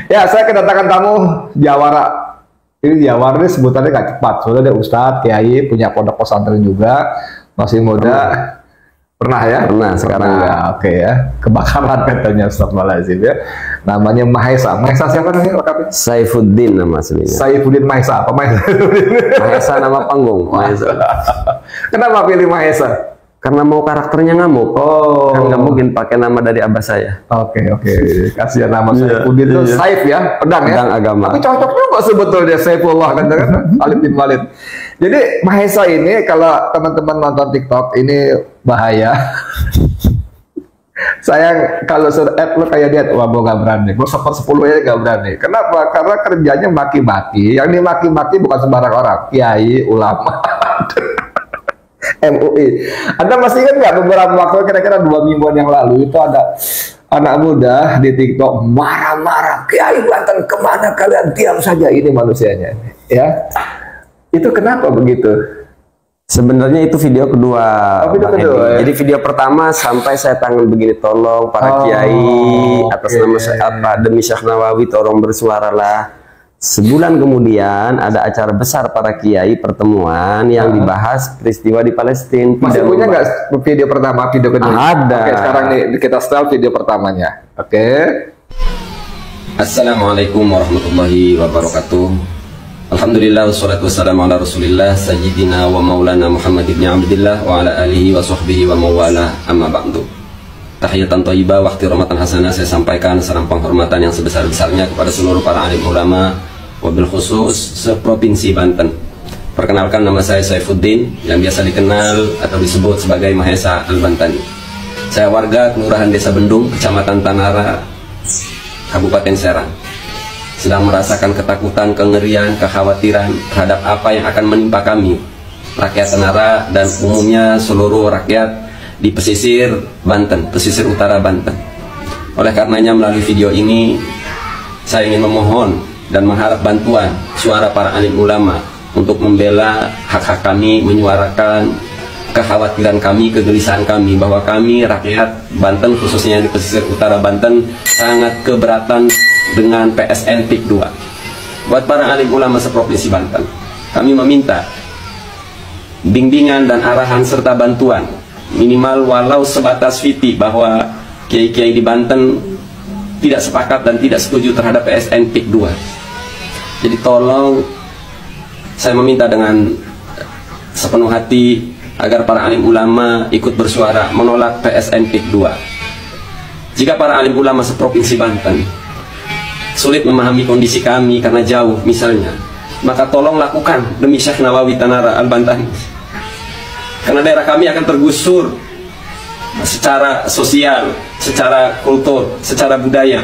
Ya, saya kedatangan tamu Jawara. Ini Jawara ini sebutannya gak cepat. Soalnya dia Ustadz, Kiai, punya pondok pesantren juga, masih muda. Pernah ya? Pernah, sekarang ya. Oke ya. Kebakaran katanya Astagfirullahaladzim ya. Namanya Mahesa. Mahesa siapa namanya lengkapnya? Saifuddin nama aslinya. Saifuddin Mahesa. Apa Mahesa? Mahesa nama panggung. Mahesa. Kenapa pilih Mahesa? Karena mau karakternya ngamuk. Oh. Kan nggak mungkin pakai nama dari abah saya. Oke. Kasihan nama Saifuddin itu Saif ya, pedang ya. Pedang agama. Tapi cocok juga sebetulnya Saifullah kan Khalid bin Walid. Jadi Mahesa ini kalau teman-teman nonton TikTok ini bahaya. Saya kalau lo kayak dia, wah gue gak berani. Gue 10 aja gak berani. Kenapa? Karena kerjanya maki-maki. Yang dimaki-maki bukan sembarang orang. Kiai, ulama. MUI. Anda masih ingat nggak beberapa waktu kira-kira 2 mingguan yang lalu itu ada anak muda di TikTok marah-marah, Kiai Banten kemana kalian, diam saja, ini manusianya ya. Itu kenapa begitu? Sebenarnya itu video kedua. Video kedua ya? Jadi video pertama sampai saya tangan begini, tolong para kiai atas nama apa demi Syekh Nawawi tolong bersuaralah. Sebulan kemudian ada acara besar para kiai pertemuan yang dibahas peristiwa di Palestina. Masih punya nggak video pertama, video kedua? Ada. Oke, sekarang nih kita setel video pertamanya. Oke. Assalamualaikum warahmatullahi wabarakatuh. Alhamdulillah wassalatu wassalamu ala Rasulillah sayyidina wa maulana Muhammad ibn Abdillah wa ala alihi wa sahbihi wa mawala amma ba'du. Tahiyatan thayyibah wa ikhtiramatan hasanah, saya sampaikan salam penghormatan yang sebesar-besarnya kepada seluruh para alim ulama, wabil khusus seprovinsi Banten. Perkenalkan, nama saya Saifuddin yang biasa dikenal atau disebut sebagai Mahesa Al-Bantani. Saya warga Kelurahan Desa Bendung, Kecamatan Tanara, Kabupaten Serang. Sedang merasakan ketakutan, kengerian, kekhawatiran terhadap apa yang akan menimpa kami, rakyat Tanara dan umumnya seluruh rakyat di pesisir Banten, pesisir utara Banten. Oleh karenanya melalui video ini saya ingin memohon dan mengharap bantuan suara para alim ulama untuk membela hak-hak kami, menyuarakan kekhawatiran kami, kegelisahan kami bahwa kami rakyat Banten khususnya di pesisir utara Banten sangat keberatan dengan PSN PIK 2. Buat para alim ulama seprovinsi Banten, kami meminta bimbingan dan arahan serta bantuan minimal walau sebatas fiti bahwa kiai-kiai di Banten tidak sepakat dan tidak setuju terhadap PSN PIK 2. Jadi tolong saya meminta dengan sepenuh hati agar para alim ulama ikut bersuara menolak PSN PIK 2. Jika para alim ulama seprovinsi Banten sulit memahami kondisi kami karena jauh misalnya, maka tolong lakukan demi Syekh Nawawi Tanara Al-Bantani. Karena daerah kami akan tergusur secara sosial, secara kultur, secara budaya.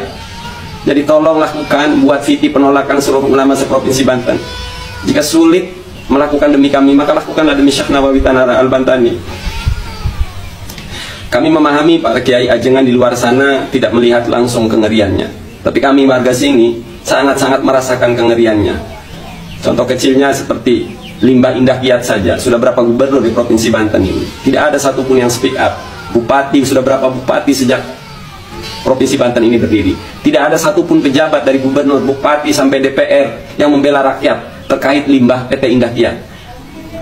Jadi tolong lakukan, buat fiti penolakan seluruh ulama seprovinsi Banten. Jika sulit melakukan demi kami, maka lakukanlah demi Syekh Nawawi Tanara Al-Bantani. Kami memahami para kiai ajengan di luar sana tidak melihat langsung kengeriannya, tapi kami warga sini sangat-sangat merasakan kengeriannya. Contoh kecilnya seperti Limbah Indah Kiat saja, sudah berapa gubernur di provinsi Banten ini? Tidak ada satupun yang speak up. Bupati, sudah berapa bupati sejak provinsi Banten ini berdiri? Tidak ada satupun pejabat dari gubernur, bupati sampai DPR yang membela rakyat terkait limbah PT Indah Kiat.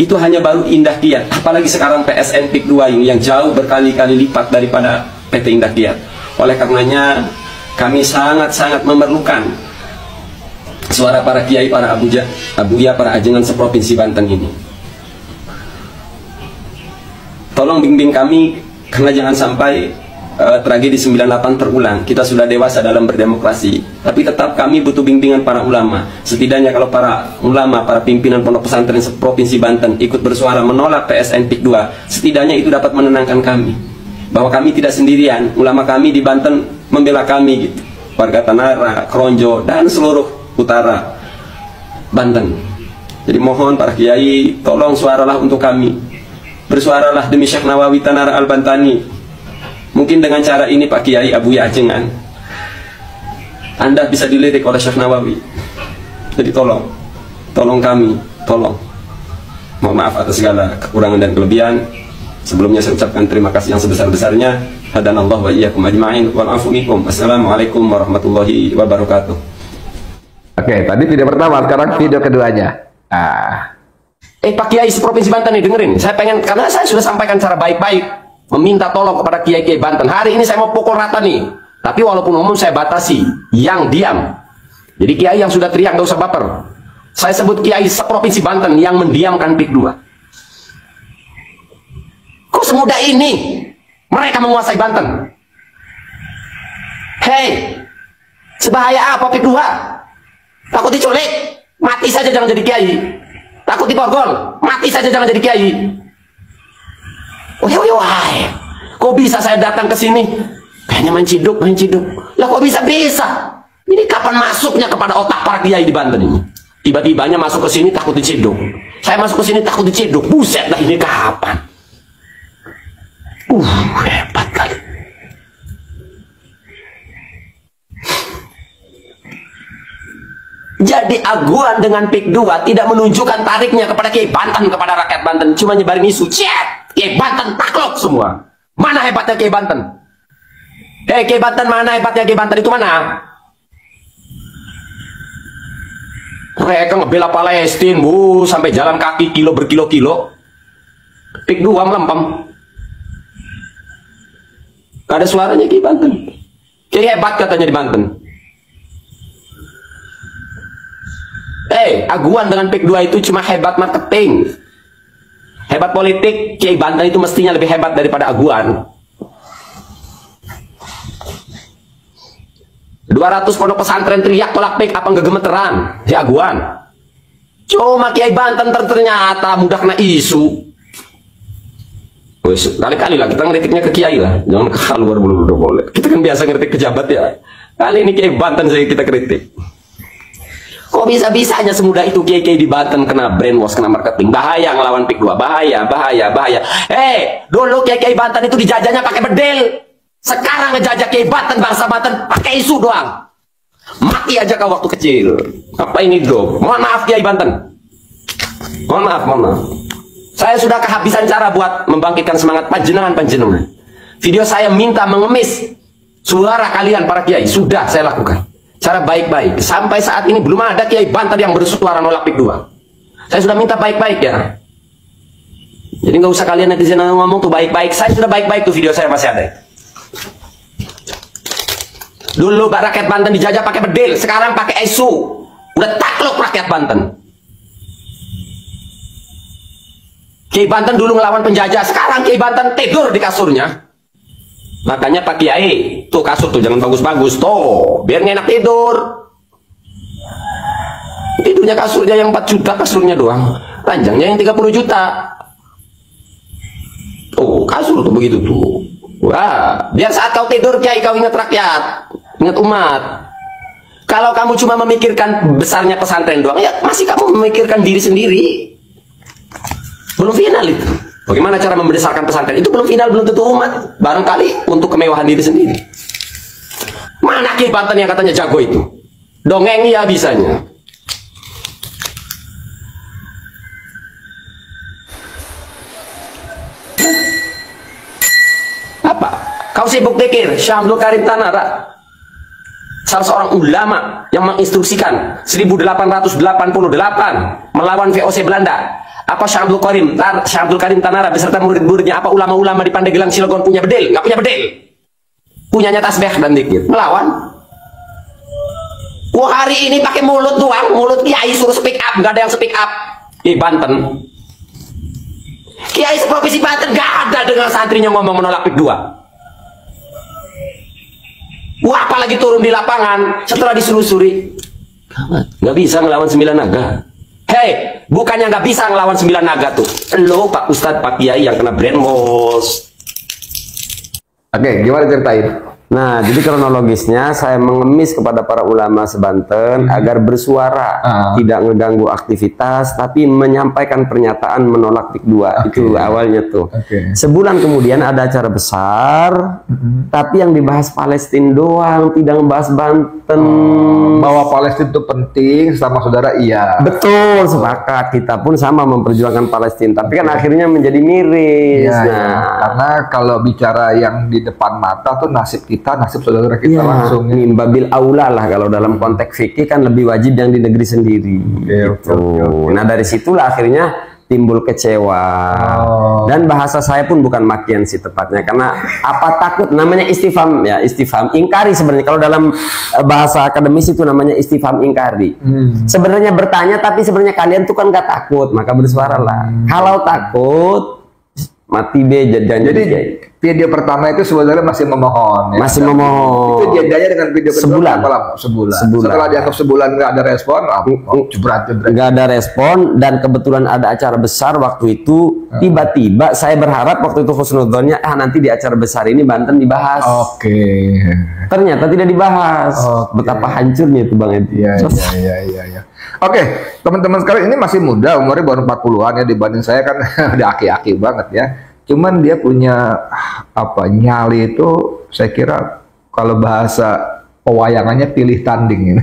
Itu hanya baru Indah Kiat, apalagi sekarang PSN PIK 2 ini yang jauh berkali-kali lipat daripada PT Indah Kiat. Oleh karenanya kami sangat-sangat memerlukan suara para kiai, para abuya, para ajengan seprovinsi Banten ini. Tolong bimbing kami, karena jangan sampai tragedi 98 terulang. Kita sudah dewasa dalam berdemokrasi, tapi tetap kami butuh bimbingan para ulama. Setidaknya kalau para ulama, para pimpinan pondok pesantren seprovinsi Banten ikut bersuara menolak PSN PIK 2, setidaknya itu dapat menenangkan kami bahwa kami tidak sendirian. Ulama kami di Banten membela kami gitu. Warga Tanara, Kronjo, dan seluruh utara Banten. Jadi mohon para kiai, tolong suaralah untuk kami. Bersuaralah demi Syekh Nawawi Tanara Al-Bantani. Mungkin dengan cara ini Pak Kiai Abuya Ajengan, Anda bisa dilirik oleh Syekh Nawawi. Jadi tolong kami, tolong. Mohon maaf atas segala kekurangan dan kelebihan. Sebelumnya saya ucapkan terima kasih yang sebesar-besarnya. Hadanallahu wa iyyakum ajma'in wal afu minkum. Assalamualaikum warahmatullahi wabarakatuh. Oke, tadi video pertama, sekarang video keduanya. Pak Kiai Provinsi Banten nih, dengerin. Saya pengen, karena saya sudah sampaikan cara baik-baik, meminta tolong kepada Kiai-Kiai Banten. Hari ini saya mau pukul rata nih. Tapi walaupun umum saya batasi, yang diam. Jadi Kiai yang sudah teriak, gak usah baper. Saya sebut Kiai seprovinsi Banten yang mendiamkan PIK 2. Kok semudah ini mereka menguasai Banten? Hei, sebahaya apa PIK 2? Takut diculik, mati saja jangan jadi Kiai. Takut diborgol, mati saja jangan jadi Kiai. Wah, kok bisa saya datang ke sini? Kayaknya main ciduk. Lah kok bisa? Ini kapan masuknya kepada otak para Kiai di Banten ini? Tiba-tibanya masuk ke sini takut diciduk. Saya masuk ke sini takut diciduk. Buset dah, ini kapan? Hebat kali. Jadi aguan dengan PIK 2 tidak menunjukkan tariknya kepada Kiai Banten, kepada rakyat Banten, cuma nyebarin isu. Kiai Banten takluk semua. Mana hebatnya Kiai Banten? Kiai Banten, mana hebatnya Kiai Banten itu mana? Mereka ngebela Palestina, sampai jalan kaki berkilo-kilo. PIK 2 melempem. Gak ada suaranya Kiai Banten. Kiai hebat katanya di Banten. Aguan dengan PIK 2 itu cuma hebat marketing. Hebat politik, Kiai Banten itu mestinya lebih hebat daripada aguan. 200 pondok pesantren teriak tolak PIK, apa nggak gemeteran? Si aguan. Cuma Kiai Banten ternyata mudah kena isu. Kali-kali lah kita ngeritiknya ke Kiai lah, jangan ke luar belum boleh. Kita kan biasa ngeritik pejabat ya. Kali ini Kiai Banten saya kita kritik. Kok bisa-bisanya semudah itu Kiai-Kiai di Banten kena brainwash, kena marketing? Bahaya ngelawan PIK 2, bahaya. Dulu Kiai-Kiai Banten itu dijajahnya pakai bedil. Sekarang ngejajah Kiai Banten, bangsa Banten pakai isu doang. Mati aja kau waktu kecil. Apa ini dong? Mohon maaf Kiai Banten. Mohon maaf. Saya sudah kehabisan cara buat membangkitkan semangat panjenengan. Video saya minta mengemis suara kalian para Kiai, sudah saya lakukan. Cara baik-baik. Sampai saat ini belum ada Kiai Banten yang bersuara nolak PIK 2. Saya sudah minta baik-baik ya. Jadi nggak usah kalian netizen ngomong tuh baik-baik. Saya sudah baik-baik tuh, video saya masih ada. Dulu rakyat Banten dijajah pakai bedil, sekarang pakai isu. Udah takluk rakyat Banten. Kiai Banten dulu ngelawan penjajah, sekarang Kiai Banten tidur di kasurnya. Makanya Pak Kiai, tuh kasur tuh jangan bagus-bagus tuh, biar enak tidur. Tidurnya kasurnya yang 4 juta kasurnya doang, ranjangnya yang 30 juta. Tuh kasur tuh begitu tuh. Wah, biar saat kau tidur Kiai kau ingat rakyat, ingat umat. Kalau kamu cuma memikirkan besarnya pesantren doang, ya masih kamu memikirkan diri sendiri. Belum final itu. Bagaimana cara membesarkan pesantren? Itu belum final, belum tentu umat. Barangkali untuk kemewahan diri sendiri. Mana Kiai Banten yang katanya jago itu? Dongeng ya bisanya. Apa? Kau sibuk pikir Syekh Abdul Karim Tanara, salah seorang ulama yang menginstruksikan 1888 melawan VOC Belanda. Apa Syekh Abdul Karim Tanara beserta murid-muridnya, apa ulama-ulama di Pandeglang Cilegon punya bedil? Nggak punya bedil. Punyanya tasbih dan dikir. Melawan. Wah, hari ini pakai mulut doang, mulut Kiai suruh speak up, nggak ada yang speak up. Kiai Banten. Kiai seprovinsi Banten nggak ada dengan santrinya ngomong menolak PIK 2. Wah, apalagi turun di lapangan setelah disulusuri. Nggak bisa ngelawan 9 naga. Hei, bukannya nggak bisa ngelawan 9 naga tuh. Lo Pak Ustadz, Pak Kiai yang kena brainwash. Oke, gimana ceritain? Nah, jadi kronologisnya saya mengemis kepada para ulama sebanten agar bersuara, tidak ngeganggu aktivitas, tapi menyampaikan pernyataan menolak PIK 2. Itu awalnya tuh. Sebulan kemudian ada acara besar, tapi yang dibahas Palestina doang, tidak membahas Banten. Bawa Palestina itu penting sama saudara, iya. Betul, sepakat. Kita pun sama memperjuangkan Palestina, tapi kan akhirnya menjadi miris. Iya, Nah, iya. Karena kalau bicara yang di depan mata tuh nasib kita, nasib saudara kita langsung. min babil aula lah kalau dalam konteks fikih kan lebih wajib yang di negeri sendiri. Gitu. Nah, dari situlah akhirnya timbul kecewa. Dan bahasa saya pun bukan makian sih tepatnya, karena apa takut, namanya istifham ya, istifham ingkari sebenarnya. Kalau dalam bahasa akademis itu namanya istifham ingkari. Sebenarnya bertanya, tapi sebenarnya kalian tuh kan gak takut, maka bersuaralah. Kalau takut mati deh jangan. Jadi video pertama itu sebenarnya masih memohon ya? Masih memohon. Itu jedanya dengan video kedua sebulan. Sebulan. Setelah dianggap sebulan nggak ada respon, jebret. Nggak ada respon, dan kebetulan ada acara besar waktu itu. Tiba-tiba saya berharap waktu itu husnudzonnya nanti di acara besar ini Banten dibahas. Oke. Ternyata tidak dibahas. Betapa hancurnya itu Bang Edi. Iya. Oke, teman-teman sekalian, ini masih muda, umurnya baru 40-an ya, dibanding saya kan udah aki-aki banget ya. Cuman dia punya nyali itu, saya kira kalau bahasa pewayangannya pilih tanding ini.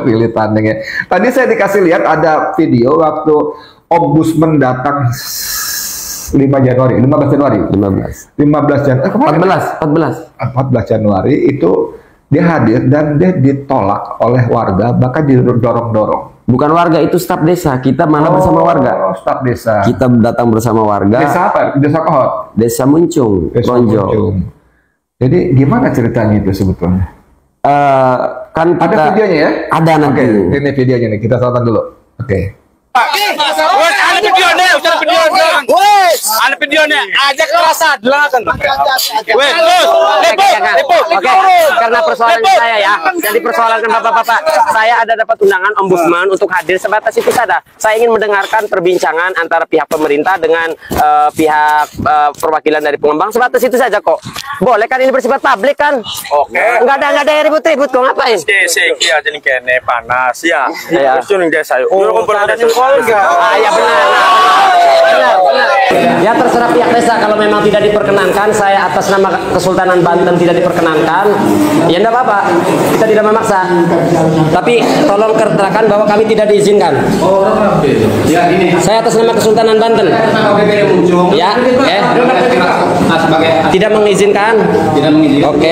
Pilih tanding ya. Tadi saya dikasih lihat ada video waktu Ombudsman datang 15 Januari. 14 Januari itu dia hadir dan dia ditolak oleh warga, bahkan didorong-dorong. Bukan warga, itu staf desa. Kita malah bersama warga. Staf desa. Kita datang bersama warga. Desa apa? Desa Kohot. Desa Muncung, Ronjong. Jadi gimana ceritanya itu sebetulnya? Kan kita, ada videonya ya? Ada nanti. Oke, ini videonya nih. Kita tonton dulu. Oke. Ada videonya, ajak kerasa delakan. Oke, karena persoalan saya ya, jadi persoalankan bapak-bapak, saya ada dapat undangan ombudsman untuk hadir, sebatas itu saja. Saya ingin mendengarkan perbincangan antara pihak pemerintah dengan pihak perwakilan dari pengembang, sebatas itu saja kok. Boleh kan, ini bersifat publik kan? Oke. Nggak ada ribut-ribut kok, ngapain? Seki aja nih kene panas ya. Iya. Terus ning desa. Ya benar. Ya terserah pihak desa, kalau memang tidak diperkenankan, saya atas nama Kesultanan Banten tidak diperkenankan, ya enggak apa-apa, kita tidak memaksa. Tapi tolong keterangkan bahwa kami tidak diizinkan. Saya atas nama Kesultanan Banten. Ya, tidak mengizinkan. Oke.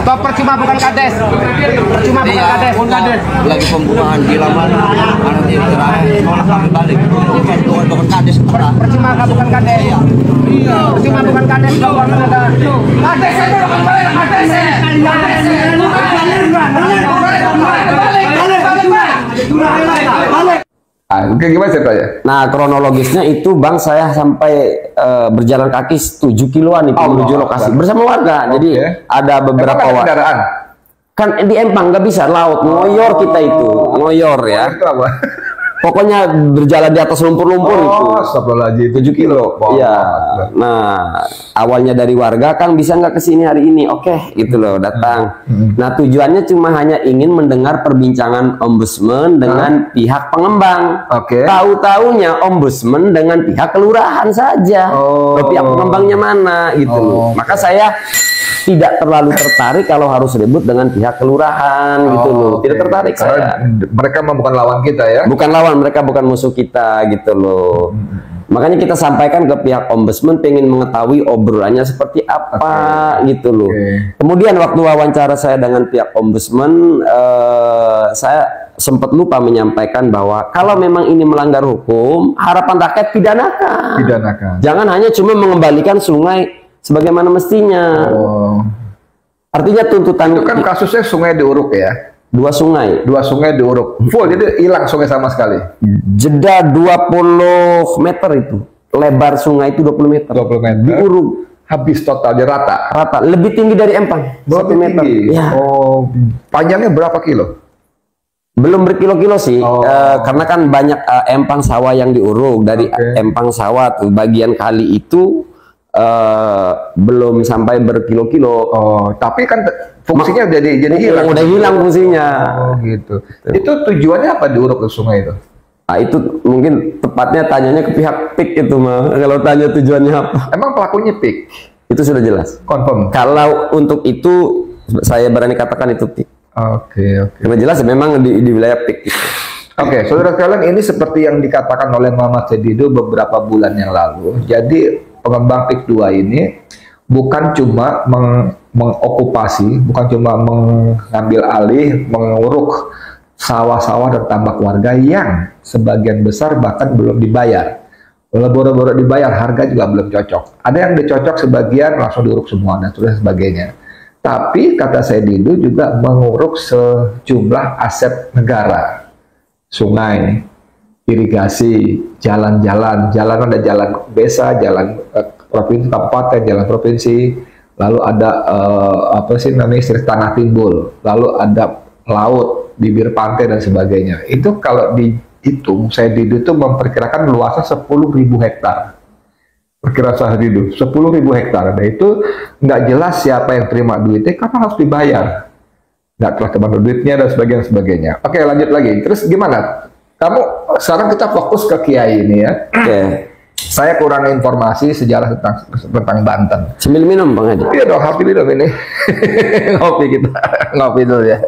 Stop, percuma bukan kades. Percuma bukan kades. Lagi pembunuhan di Laman, anak ini sekolah kami balik. Bukan kades. Percuma bukan kades. Percuma bukan kades. Gimana ceritanya? Nah, kronologisnya itu Bang, saya sampai berjalan kaki 7 kiloan itu menuju lokasi bersama warga. Jadi ada beberapa kendaraan. Kan di Empang nggak bisa laut, ngoyor kita itu, ngoyor ya. Itu apa? Pokoknya berjalan di atas lumpur-lumpur itu. Astagfirullahaladzim, 7 kilo. Iya. Nah, awalnya dari warga, Kang bisa nggak kesini hari ini? Oke, gitu loh, datang. Nah, tujuannya cuma hanya ingin mendengar perbincangan ombudsman dengan pihak pengembang. Oke. Tahu-taunya ombudsman dengan pihak kelurahan saja. Loh, pihak pengembangnya mana? Gitu loh. Maka saya tidak terlalu tertarik kalau harus ribut dengan pihak kelurahan gitu loh. Tidak tertarik saya. Mereka bukan lawan kita ya. Bukan lawan, mereka bukan musuh kita gitu loh. Makanya kita sampaikan ke pihak ombudsman, pengen mengetahui obrolannya seperti apa gitu loh. Kemudian waktu wawancara saya dengan pihak ombudsman, saya sempat lupa menyampaikan bahwa kalau memang ini melanggar hukum, harapan rakyat pidanakan. Jangan hanya cuma mengembalikan sungai sebagaimana mestinya. Artinya tuntutan itu kan kasusnya Sungai Diuruk ya. 2 sungai. 2 sungai diuruk. Full, jadi hilang sungai sama sekali. Jeda 20 meter itu. Lebar sungai itu 20 meter. 20 meter. Diuruk. Habis total, dia rata. Rata. Lebih tinggi dari empang. 1 meter. Ya. Oh, panjangnya berapa kilo? Belum berkilo-kilo sih. Karena kan banyak empang sawah yang diuruk. Dari empang sawah tuh, bagian kali itu belum sampai berkilo-kilo. Oh, tapi kan fungsinya jadi hilang. Udah hilang fungsinya. Oh, gitu. Itu tujuannya apa diuruk ke sungai itu? Nah, itu mungkin tepatnya tanyanya ke pihak PIK itu mah. Kalau tanya tujuannya apa? Emang pelakunya PIK? Itu sudah jelas. Confirm. Kalau untuk itu saya berani katakan itu PIK. Oke. Karena jelas memang di wilayah PIK itu. Oke, saudara sekalian, ini seperti yang dikatakan oleh Muhammad Sedido beberapa bulan yang lalu. Jadi pengembang PIK 2 ini bukan cuma mengokupasi, bukan cuma mengambil alih, menguruk sawah-sawah dan tambak warga yang sebagian besar bahkan belum dibayar. Kalau boro-boro dibayar, harga juga belum cocok. Ada yang dicocok sebagian langsung diuruk semua dan sebagainya. Tapi kata Sedido juga menguruk sejumlah aset negara, sungai, irigasi, jalan-jalan, ada jalan desa, jalan provinsi, kabupaten, jalan provinsi, lalu ada istilah tanah timbul, lalu ada laut, bibir pantai dan sebagainya. Itu kalau dihitung, saya itu memperkirakan luasnya 10.000 hektar. Perkiraan saya itu 10.000 hektar. Nah itu nggak jelas siapa yang terima duitnya karena harus dibayar. Nggak telah kemana duitnya dan sebagainya. Oke, lanjut lagi. Terus gimana? Sekarang kita fokus ke Kiai ini ya. Oke. Saya kurang informasi sejarah tentang Banten. Sambil minum Bang Edi. Iya dong, harus minum ini. Ngopi dulu ya.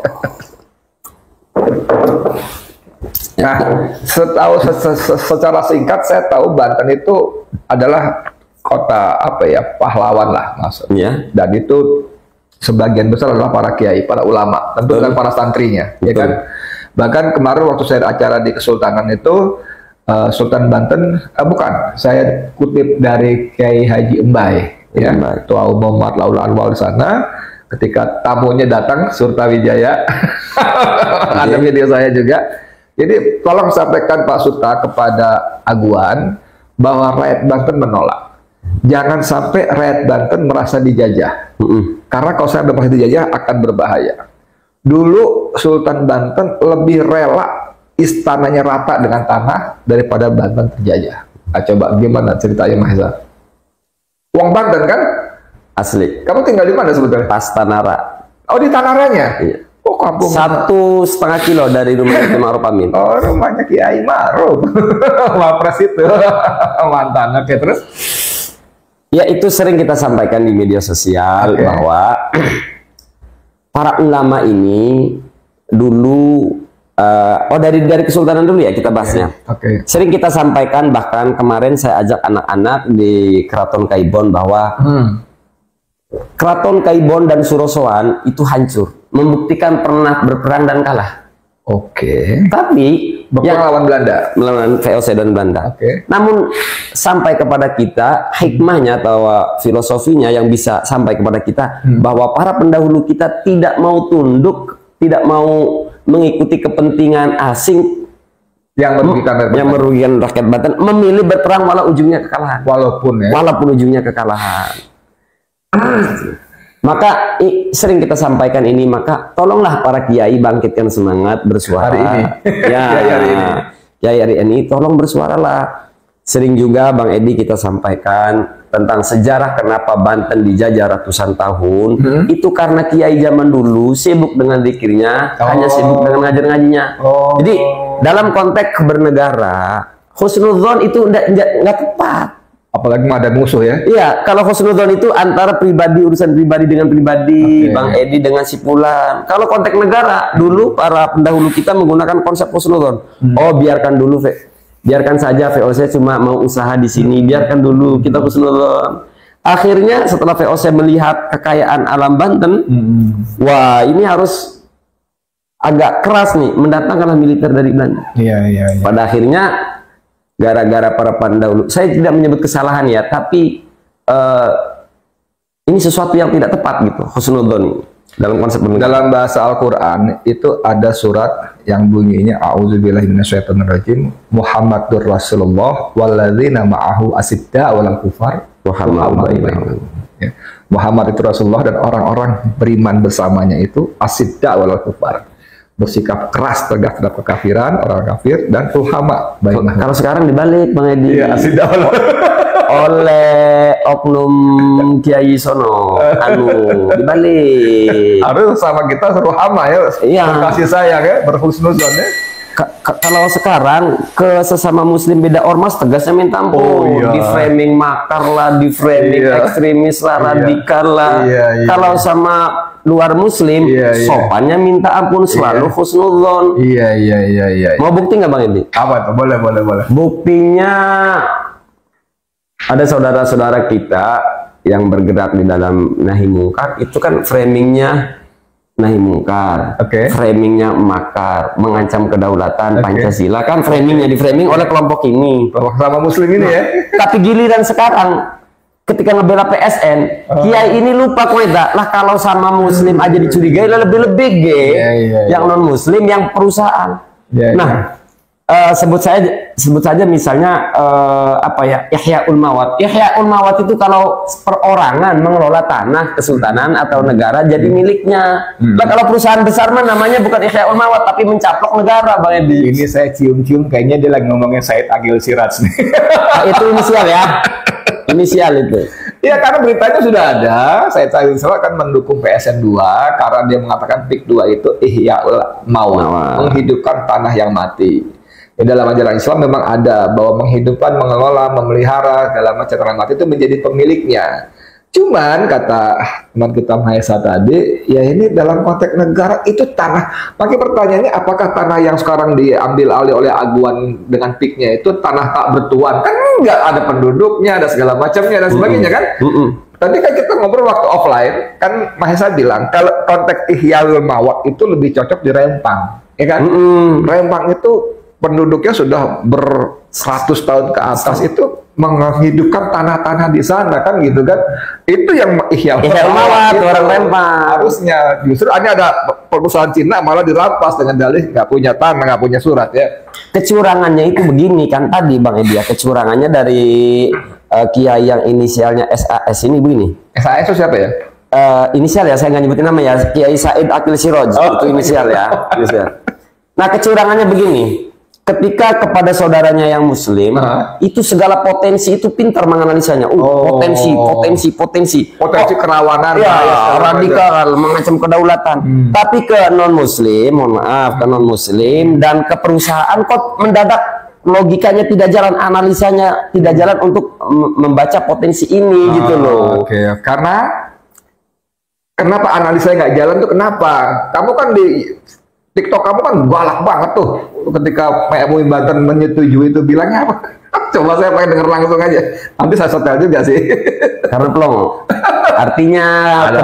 Nah, secara singkat saya tahu Banten itu adalah kota pahlawan lah maksudnya. Dan itu sebagian besar adalah para kiai, para ulama, tentu dan para santrinya, ya kan. Bahkan kemarin waktu saya ada acara di Kesultanan itu Sultan Banten, saya kutip dari Kiai Haji Embai, ya, Ketua Umum Matlaul Anwar di sana. Ketika tamunya datang, Surtawijaya, ada video saya juga. Jadi tolong sampaikan Pak Surta kepada Aguan bahwa rakyat Banten menolak. Jangan sampai rakyat Banten merasa dijajah. Karena kalau saya merasa dijajah akan berbahaya. Dulu Sultan Banten lebih rela istananya rata dengan tanah daripada Banten terjajah. Nah, coba gimana ceritanya Mahesa? Uang Banten kan? Asli. Kamu tinggal di mana sebetulnya? Pas Tanara. Oh, di Tanaranya? Iya. Oh, kampung. 1,5 kilo dari rumah Kiai Ma'ruf Amin. Oh, rumahnya Kiai Ma'ruf. Wapres itu. Mantan. Oke, terus? Ya, itu sering kita sampaikan di media sosial bahwa para ulama ini dulu dari Kesultanan dulu ya kita bahasnya. Sering kita sampaikan, bahkan kemarin saya ajak anak-anak di Keraton Kaibon bahwa Keraton Kaibon dan Surosoan itu hancur, membuktikan pernah berperang dan kalah. Tapi berperang lawan Belanda, melawan VOC dan Belanda. Namun sampai kepada kita hikmahnya atau filosofinya yang bisa sampai kepada kita bahwa para pendahulu kita tidak mau tunduk, tidak mau mengikuti kepentingan asing yang merugikan rakyat Banten, memilih berperang walau ujungnya kekalahan. Walaupun ujungnya kekalahan. Maka sering kita sampaikan ini, maka tolonglah para kiai bangkitkan semangat bersuara. Hari ini. Kiai hari ini tolong bersuaralah. Sering juga Bang Edi kita sampaikan tentang sejarah kenapa Banten dijajah ratusan tahun. Itu karena kiai zaman dulu sibuk dengan zikirnya, hanya sibuk dengan ngajar-ngajinya. Jadi dalam konteks bernegara, husnudzon itu enggak tepat. Apalagi ada musuh ya. Iya, kalau husnudzon itu antara pribadi, urusan pribadi dengan pribadi, Bang Edi dengan si Fulan. Kalau konteks negara, dulu para pendahulu kita menggunakan konsep husnudzon. Oh, biarkan dulu, biarkan saja VOC cuma mau usaha di sini, biarkan dulu kita husnudzon. Akhirnya setelah VOC melihat kekayaan alam Banten, wah ini harus agak keras nih, mendatangkanlah militer dari Belanda. Pada akhirnya gara-gara para pendahulu, saya tidak menyebut kesalahan ya, tapi ini sesuatu yang tidak tepat gitu, husnudzon ini. dalam konsep dalam bahasa Al-Quran itu ada surat yang bunyinya A'udzubillahi minasyaitonirrajim, Muhammadur Rasulullah walladzina ma'ahu asidda walal kufar ya. Muhammad itu Rasulullah dan orang-orang beriman bersamanya itu asidda walal kufar, bersikap keras terhadap kekafiran, orang kafir, dan ruhama baik. Kalau sekarang dibalik Bang Edi, Iya, asidda walal oleh oknum Kiai Sono dibalik. harus sama kita ruhama ya, Iya. kasih sayang ya, berhusnuzon ya. Kalau sekarang ke sesama muslim beda ormas tegasnya minta ampun. Oh, iya. Di framing makar lah, di framing Iya. ekstremis lah, Iya. radikal lah. Iya, iya. Kalau sama luar muslim, Iya, iya. sopannya minta ampun, selalu husnudzon. Iya. Mau bukti nggak Bang Edi? Apa tuh? Boleh. Buktinya ada saudara-saudara kita yang bergerak di dalam nahi mungkar, itu kan framingnya nahi mungkar, Oke. framingnya makar, mengancam kedaulatan, Oke. Pancasila, kan framingnya di framing oleh kelompok ini. Sama muslim ini ya. Tapi giliran sekarang ketika ngebela PSN, Kiai ini lupa koida lah, kalau sama muslim aja dicurigai lah, lebih-lebih Iya. yang non muslim, yang perusahaan. Iya, Nah, sebut saja misalnya apa ya, Ihyaul Mawat. Ihyaul Mawat itu kalau perorangan mengelola tanah kesultanan atau negara jadi miliknya. Nah, kalau perusahaan besar mah namanya bukan Ihyaul Mawat tapi mencaplok negara, Bang Edi. Ini saya cium-cium kayaknya dia lagi ngomongin Said Agil Siraj nih. Nah, itu inisial ya. Inisial itu. Iya, karena beritanya sudah ada. Said Agil Siraj kan mendukung PSN 2 karena dia mengatakan PIK 2 itu Ihyaul Mawat, menghidupkan tanah yang mati. Di dalam ajaran Islam memang ada bahwa menghidupkan, mengelola, memelihara segala macam tanah mati itu menjadi pemiliknya. Cuman kata teman kita Mahesa tadi, ya ini dalam konteks negara itu tanah. Maka pertanyaannya, apakah tanah yang sekarang diambil alih oleh Aguan dengan PIK-nya itu tanah tak bertuan? Kan enggak, ada penduduknya, ada segala macamnya dan sebagainya kan? Tadi kan kita ngobrol waktu offline, kan Mahesa bilang kalau konteks Ihyaul Mawat itu lebih cocok di Rempang, ya kan? Rempang itu penduduknya sudah ber-100 tahun ke atas, itu menghidupkan tanah-tanah di sana kan gitu kan. Itu yang Ihyaul Mawat, itu orang Rempang. harusnya. Justru ini ada perusahaan Cina malah dirampas dengan dalih nggak punya tanah, nggak punya surat ya. Kecurangannya itu begini kan tadi Bang Edi, kecurangannya dari Kiai yang inisialnya SAS ini begini. SAS itu siapa ya? Inisial ya, saya nggak nyebutin nama ya, Kiai Said Akil Siraj, itu inisial ya. Inisial. Nah, kecurangannya begini. Ketika kepada saudaranya yang muslim, itu segala potensi itu pintar menganalisanya. Potensi Kerawanan, ya, radikal, mengancam kedaulatan. Tapi ke non muslim, mohon maaf, ke non muslim dan ke perusahaan kok mendadak logikanya tidak jalan, analisanya tidak jalan untuk membaca potensi ini gitu loh. Oke. Karena kenapa analisanya nggak jalan tuh kenapa? Kamu kan di TikTok kamu kan galak banget tuh ketika MUI Banten menyetujui itu, bilangnya apa? Coba saya pengen denger langsung aja. Nanti saya setel juga sih. Karena pelongo. Artinya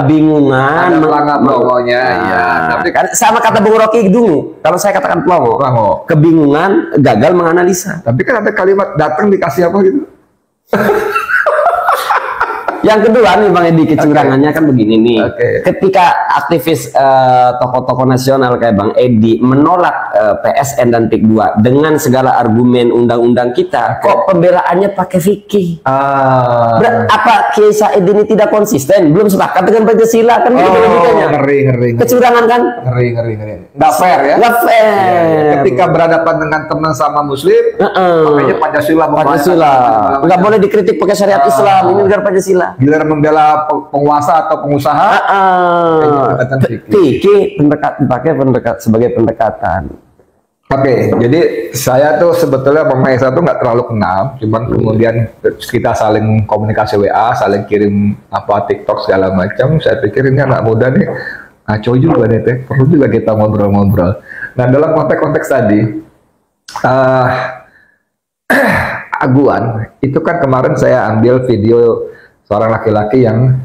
kebingungan, pelongonya. Ya. Tapi kan sama kata Bung Rocky dulu. Kalau saya katakan pelongo, kebingungan, gagal menganalisa. Tapi kan ada kalimat datang dikasih apa gitu. Yang kedua nih Bang Edi, kecurangannya kan begini nih. Ketika aktivis tokoh-tokoh nasional kayak Bang Edi menolak PSN dan PIK 2 dengan segala argumen undang-undang kita, kok pembelaannya pakai fikih? Apa Kiai Said ini tidak konsisten? Belum sepakat dengan Pancasila kan gitu logikanya. Ngeri. Kecurangan kan? Ngeri. Nggak fair ya? Nggak fair. Ketika berhadapan dengan teman sama muslim, makanya Pancasila. Nggak boleh dikritik pakai syariat Islam. Ini negara Pancasila. Giliran membela penguasa atau pengusaha, fikih sebagai pendekatan. Oke, jadi saya tuh sebetulnya Bang Mahesa tuh nggak terlalu kenal, cuman kemudian kita saling komunikasi WA, saling kirim TikTok segala macam. Saya pikir ini anak muda nih, ngaco juga nih teh, perlu juga kita ngobrol-ngobrol. Nah, dalam konteks tadi, Aguan itu kan kemarin saya ambil video seorang laki-laki yang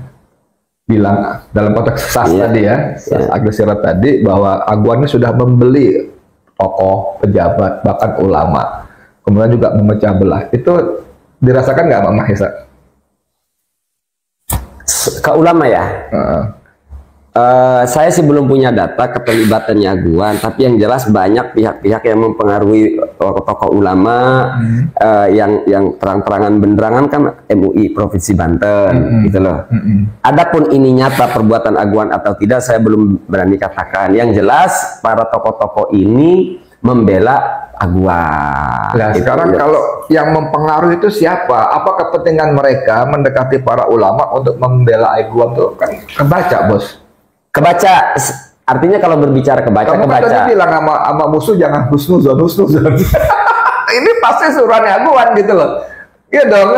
bilang dalam konteks SAS tadi ya, Agil Siraj tadi, bahwa Aguan ini sudah membeli tokoh, pejabat, bahkan ulama, kemudian juga memecah belah. Itu dirasakan nggak Bang Mahesa? Ke ulama ya? Saya sih belum punya data keterlibatannya Aguan, tapi yang jelas banyak pihak-pihak yang mempengaruhi tokoh ulama yang terang-terangan benderangan kan MUI Provinsi Banten gitu loh. Adapun ini nyata perbuatan Aguan atau tidak saya belum berani katakan. Yang jelas para tokoh-tokoh ini membela Aguan. Nah, sekarang kalau yang mempengaruhi itu siapa? Apa kepentingan mereka mendekati para ulama untuk membela Aguan tuh kan kebaca, Bos. Kebaca, artinya kalau berbicara kebaca, Kamu kan tadi bilang sama musuh jangan husnuzon. Ini pasti suruhannya Aguan gitu loh. Iya dong.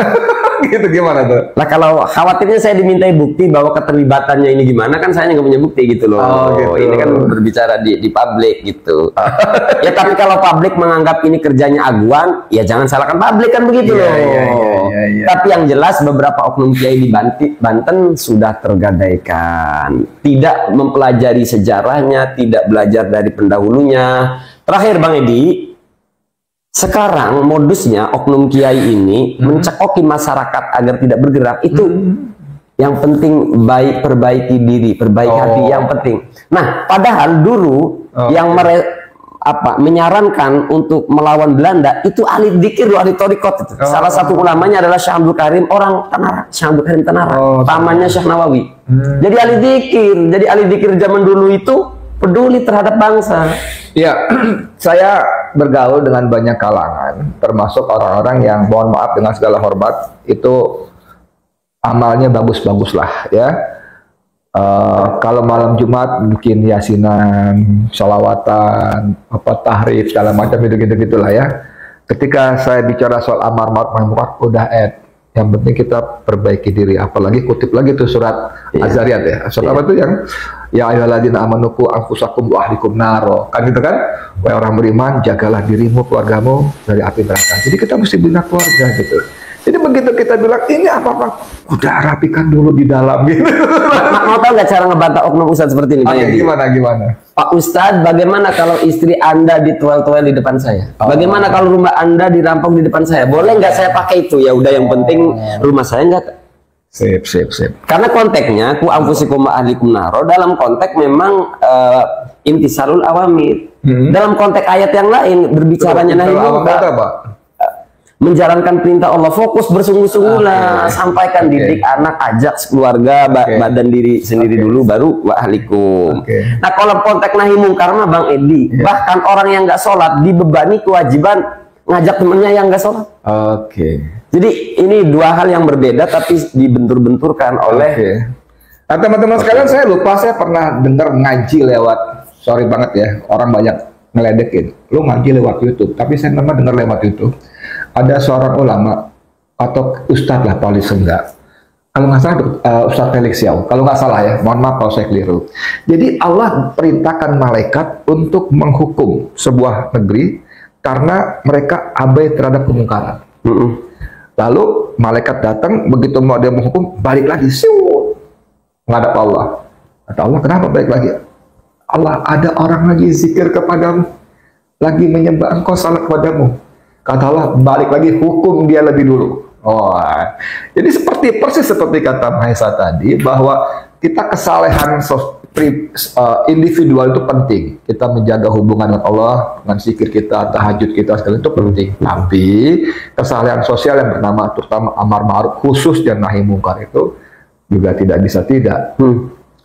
Gitu gimana tuh? Lah kalau khawatirnya saya dimintai bukti bahwa keterlibatannya ini gimana, kan saya nggak punya bukti gitu loh. Oh, gitu. Ini kan berbicara di publik gitu. Ya tapi kalau publik menganggap ini kerjanya Aguan, ya jangan salahkan publik kan begitu loh. Iya. Tapi yang jelas beberapa oknum kiai di Banten sudah tergadaikan. Tidak mempelajari sejarahnya, tidak belajar dari pendahulunya. Terakhir Bang Edi, sekarang modusnya oknum kiai ini mencekoki masyarakat agar tidak bergerak itu yang penting perbaiki diri, perbaiki hati yang penting. Nah, padahal dulu yang menyarankan untuk melawan Belanda itu ahli dzikir, ahli thariqat itu. Salah satu ulamanya adalah Syekh Abdul Karim orang Tanara, Syekh Abdul Karim Tanara, pamannya Syekh Nawawi. Jadi ahli dzikir zaman dulu itu peduli terhadap bangsa. Ya, saya bergaul dengan banyak kalangan, termasuk orang-orang yang mohon maaf dengan segala hormat itu amalnya bagus-bagus lah ya. Kalau malam Jumat bikin yasinan, sholawatan, tahrif segala macam gitu lah ya. Ketika saya bicara soal amar ma'ruf nahi munkar udah yang penting kita perbaiki diri, apalagi kutip lagi tuh surat Az-Zariyat ya. Surat apa tuh yang ya ayyuhalladzina amanu qu anfusakum wa ahlikum naro. Kan gitu kan? Wahai orang beriman, jagalah dirimu, keluargamu dari api neraka. Jadi kita mesti bina keluarga gitu. Jadi begitu kita bilang ini apa-apa, udah rapikan dulu di dalam gitu. Mau tahu nggak cara ngebantah oknum ustadz seperti ini? Gimana? Pak Ustadz, bagaimana kalau istri Anda dituel-tuel di depan saya? Bagaimana kalau rumah Anda dirampok di depan saya? Boleh nggak saya pakai itu? Ya udah, yang penting rumah saya nggak. Sip. Karena konteksnya ku anfusikum wa ahlikum naro dalam konteks memang intisarul awamir. Dalam konteks ayat yang lain berbicaranya nahi munkar. Menjalankan perintah Allah, fokus bersungguh-sungguhlah, sampaikan, didik anak, ajak keluarga, badan diri sendiri dulu, baru wa ahlikum. Nah kalau konteks nahi mungkar mah Bang Edi, bahkan orang yang nggak sholat dibebani kewajiban ngajak temennya yang nggak sholat. Jadi ini dua hal yang berbeda tapi dibentur-benturkan oleh. Nah teman-teman sekalian, saya lupa saya pernah dengar ngaji lewat, sorry banget ya, orang banyak ngeledekin, lu ngaji lewat YouTube, tapi saya pernah dengar lewat YouTube. Ada seorang ulama atau ustadz lah paling enggak, kalau nggak salah Ustadz Felix Yao, kalau nggak salah ya, mohon maaf kalau saya keliru. Jadi Allah perintahkan malaikat untuk menghukum sebuah negeri karena mereka abai terhadap kemungkaran. Lalu malaikat datang, begitu mau dia menghukum, balik lagi, ngadap Allah. Kata Allah, kenapa balik lagi? Allah, ada orang lagi zikir kepadamu, lagi menyembah engkau, salat kepadamu. Kata Allah, balik lagi, hukum dia lebih dulu. Jadi persis seperti kata Mahesa tadi, bahwa kita kesalehan individual itu penting. Kita menjaga hubungan dengan Allah, dengan zikir kita, tahajud kita, segala itu penting. Tapi kesalehan sosial yang bernama terutama amar ma'ruf khusus dan nahi mungkar itu juga tidak bisa tidak.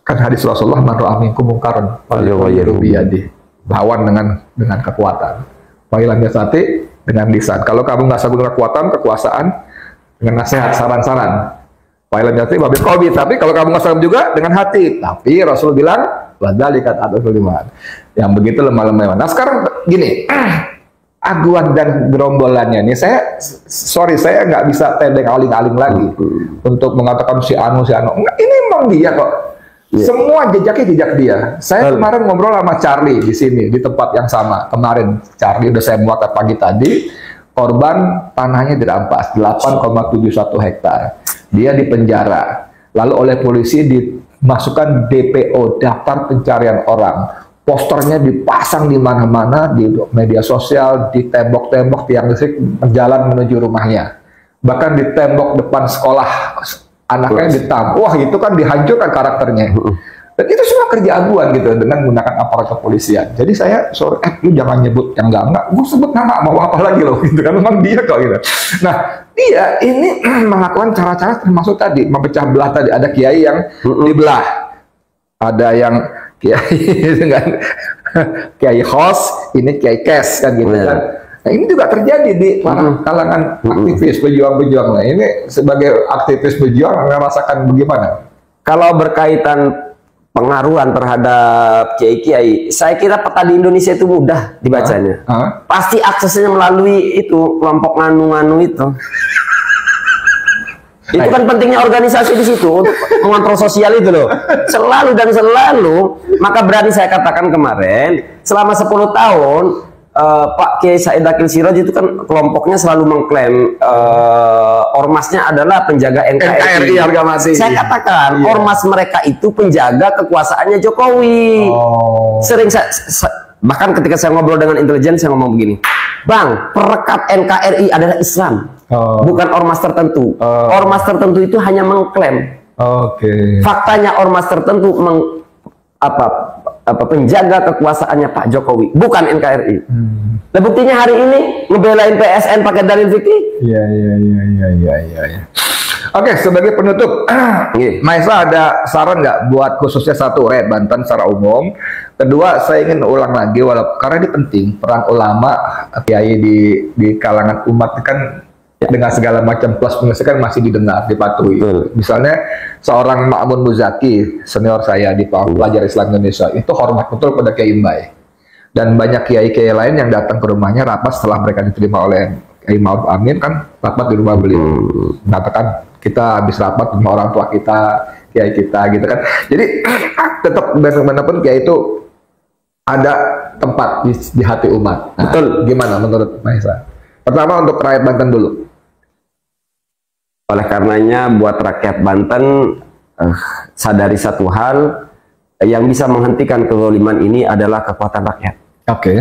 Kan hadis Rasulullah, man ra'a minkum mungkaran falyughayyirhu biyadihi, lawan dengan kekuatan. Wa illam yastati, dengan lisan. Kalau kamu nggak sabar kekuatan, kekuasaan, dengan nasihat, saran-saran. Tapi kalau kamu nggak sabar juga dengan hati. Tapi Rasul bilang, wadzalikat adul iman. Yang begitu lemah-lemah. Nah sekarang gini, Aguan dan gerombolannya ini, saya nggak bisa pendek aling-aling lagi untuk mengatakan si Anu. Enggak, ini memang dia kok. Semua jejaknya jejak dia. Saya kemarin ngobrol sama Charlie di sini di tempat yang sama. Kemarin Charlie udah saya muat pagi tadi. Korban tanahnya dirampas 8,71 hektar. Dia dipenjara. Lalu oleh polisi dimasukkan DPO, daftar pencarian orang. Posternya dipasang di mana-mana di media sosial, di tembok-tembok tiang listrik jalan menuju rumahnya. Bahkan di tembok depan sekolah. Anaknya ditam, wah itu kan dihancurkan karakternya. Dan itu semua kerja aduan gitu dengan menggunakan aparat kepolisian. Jadi saya sore, lu jangan nyebut yang enggak, gue sebut nama, mau apa lagi loh gitu kan, memang dia kok gitu. Nah, dia ini melakukan cara-cara termasuk tadi memecah belah tadi. Ada kiai yang dibelah, ada yang kiai dengan kiai host, ini kiai cash kan gitu kan. Nah, ini juga terjadi di kalangan aktivis pejuang-pejuang. Nah, ini sebagai aktivis pejuang merasakan bagaimana? Kalau berkaitan pengaruhan terhadap kiai-kiai, saya kira peta di Indonesia itu mudah dibacanya. Pasti aksesnya melalui itu kelompok nganu-nganu itu. Itu kan pentingnya organisasi di situ untuk mengontrol sosial itu loh. Selalu dan selalu, maka berani saya katakan kemarin, selama 10 tahun Pak Kiai Said Akil Siraj itu kan kelompoknya selalu mengklaim ormasnya adalah penjaga NKRI harga mati. Saya katakan ormas mereka itu penjaga kekuasaannya Jokowi. Sering bahkan ketika saya ngobrol dengan intelijen, saya ngomong begini, Bang, perekat NKRI adalah Islam, bukan ormas tertentu. Ormas tertentu itu hanya mengklaim. Faktanya ormas tertentu penjaga kekuasaannya Pak Jokowi, bukan NKRI. Nah, buktinya hari ini ngebelain PSN pakai dalil fikih. Iya. Oke, sebagai penutup, Maesa ada saran nggak buat khususnya satu Red Banten secara umum? Kedua, saya ingin ulang lagi, karena ini penting, peran ulama kiai di kalangan umat kan dengan segala macam plus minus kan masih didengar, dipatuhi. Misalnya seorang Ma'mun Muzaki, senior saya di Pelajar Islam Indonesia, itu hormat betul pada Kiai Mbai. Dan banyak kiai-kiai lain yang datang ke rumahnya rapat setelah mereka diterima oleh Kiai Ma'ruf Amin, kan rapat di rumah beliau. Katakan kita habis rapat sama orang tua kita, kiai kita gitu kan. Jadi tetap bagaimanapun kiai itu ada tempat di hati umat. Nah, betul. Gimana menurut Maesa? Pertama untuk rakyat Banten dulu. Oleh karenanya buat rakyat Banten sadari satu hal, yang bisa menghentikan kezaliman ini adalah kekuatan rakyat.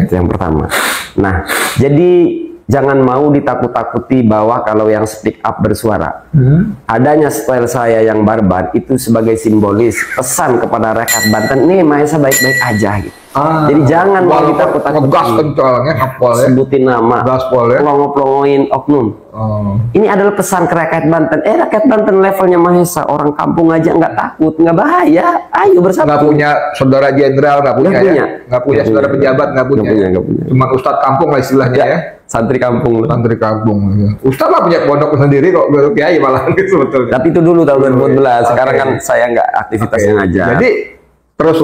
Itu yang pertama. Nah, jadi jangan mau ditakut-takuti bahwa kalau yang speak up bersuara. Adanya style saya yang barbar itu sebagai simbolis pesan kepada rakyat Banten, nih Maesa baik-baik aja gitu. Jadi jangan mau ditakut-takuti. Gas kencalnya, sebutin nama, pelongo-pelongoin oknum. Ini adalah pesan ke rakyat Banten. Rakyat Banten levelnya Maesa, orang kampung aja nggak takut, nggak bahaya. Ayo bersatu. Nggak punya saudara jenderal, nggak punya saudara pejabat, nggak punya. Cuma ustadz kampung lah istilahnya ya. Santri kampung. Ustadz lah punya pondok sendiri kok, kiai malah sebetulnya. Tapi itu dulu tahun 2014. Sekarang kan saya nggak aktivitasnya ngajar. Jadi terus